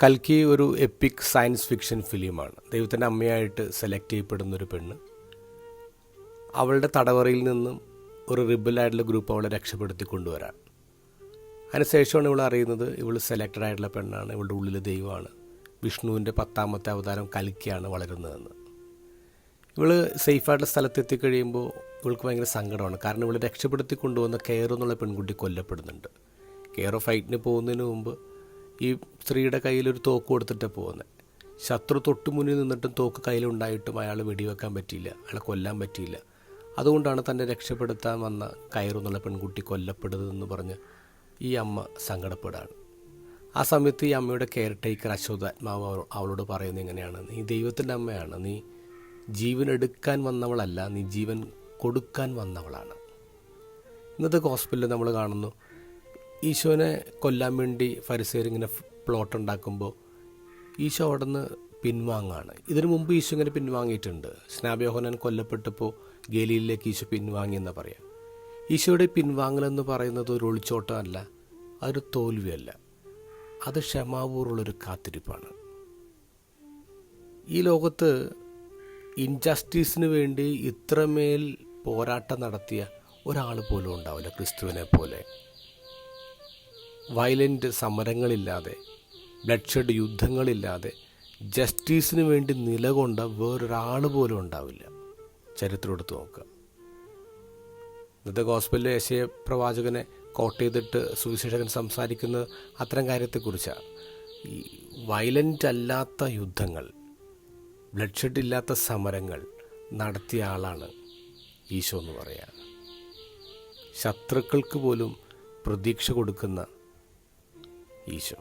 കൽക്കി ഒരു EPIC science fiction ഫിലിമാണ്. ദൈവത്തിൻ്റെ അമ്മയായിട്ട് സെലക്ട് ചെയ്യപ്പെടുന്നൊരു പെണ്ണ് അവളുടെ തടവറയിൽ നിന്നും ഒരു റിബലായിട്ടുള്ള ഗ്രൂപ്പ് അവളെ രക്ഷപ്പെടുത്തി കൊണ്ടുവരാൻ. അതിനുശേഷമാണ് ഇവൾ അറിയുന്നത് ഇവൾ സെലക്റ്റഡ് ആയിട്ടുള്ള പെണ്ണാണ്, ഇവളുടെ ഉള്ളിൽ ദൈവമാണ്, വിഷ്ണുവിൻ്റെ 10ാമത്തെ അവതാരം കൽക്കിയാണ് വളരുന്നതെന്ന്. ഇവൾ സേഫായിട്ടുള്ള സ്ഥലത്തെത്തിക്കഴിയുമ്പോൾ ഇവൾക്ക് ഭയങ്കര സങ്കടമാണ്. കാരണം ഇവൾ രക്ഷപ്പെടുത്തി കൊണ്ടുവന്ന കെയർ എന്നുള്ള പെൺകുട്ടി കൊല്ലപ്പെടുന്നുണ്ട്. കെയർ ഫൈറ്റിന് പോകുന്നതിന് മുമ്പ് ഈ സ്ത്രീയുടെ കയ്യിലൊരു തോക്ക് കൊടുത്തിട്ടാണ് പോകുന്നത്. ശത്രു തൊട്ട് മുന്നിൽ നിന്നിട്ടും തോക്ക് കയ്യിലുണ്ടായിട്ടും അയാൾ വെടിവെക്കാൻ പറ്റിയില്ല, അയാളെ കൊല്ലാൻ പറ്റിയില്ല. അതുകൊണ്ടാണ് തന്നെ രക്ഷപ്പെടുത്താൻ വന്ന കയറെന്നുള്ള പെൺകുട്ടി കൊല്ലപ്പെടുന്നതെന്ന് പറഞ്ഞ് ഈ അമ്മ സങ്കടപ്പെടാണ്. ആ സമയത്ത് ഈ അമ്മയുടെ കെയർ ടേക്കർ അശോകാത്മാവ് അവളോട് പറയുന്നത് എങ്ങനെയാണ്: നീ ദൈവത്തിൻ്റെ അമ്മയാണ്, നീ ജീവൻ എടുക്കാൻ വന്നവളല്ല, നീ ജീവൻ കൊടുക്കാൻ വന്നവളാണ്. ഇന്നത്തെ ഗോസ്പലിൽ നമ്മൾ കാണുന്നു, ഈശോനെ കൊല്ലാൻ വേണ്ടി ഫരിസേയരിങ്ങനെ പ്ലോട്ട് ഉണ്ടാക്കുമ്പോൾ ഈശോ അവിടെ നിന്ന് പിൻവാങ്ങാണ്. ഇതിനു മുമ്പ് ഈശോ ഇങ്ങനെ പിൻവാങ്ങിയിട്ടുണ്ട്. സ്നാപയോഹന്നാൻ കൊല്ലപ്പെട്ടപ്പോൾ ഗലീലിലേക്ക് ഈശോ പിൻവാങ്ങിയെന്നാണ് പറയാം. ഈശോയുടെ പിൻവാങ്ങലെന്ന് പറയുന്നത് ഒരു ഒളിച്ചോട്ടമല്ല, അതൊരു തോൽവിയല്ല, അത് ക്ഷമാപൂർവ്വമുള്ളൊരു കാത്തിരിപ്പാണ്. ഈ ലോകത്ത് ഇൻജസ്റ്റിസിന് വേണ്ടി ഇത്രമേൽ പോരാട്ടം നടത്തിയ ഒരാൾ പോലും ഉണ്ടാവില്ല ക്രിസ്തുവിനെ പോലെ. വയലൻ്റ് സമരങ്ങളില്ലാതെ, ബ്ലഡ് ഷെഡ് യുദ്ധങ്ങളില്ലാതെ ജസ്റ്റിസിന് വേണ്ടി നിലകൊണ്ട വേറൊരാൾ പോലും ഉണ്ടാവില്ല. ചരിത്രം എടുത്ത് നോക്കുക. ഇന്നത്തെ ഗോസ്പലിലെ യെശയ്യാ പ്രവാചകനെ കോട്ട് ചെയ്തിട്ട് സുവിശേഷകൻ സംസാരിക്കുന്നത് അത്തരം കാര്യത്തെക്കുറിച്ചാണ്. ഈ വയലൻ്റ് അല്ലാത്ത യുദ്ധങ്ങൾ, ബ്ലഡ് ഷെഡ് ഇല്ലാത്ത സമരങ്ങൾ നടത്തിയ ആളാണ് ഈശോ എന്ന് പറയുക. ശത്രുക്കൾക്ക് പോലും പ്രതീക്ഷ കൊടുക്കുന്ന ഈശോ.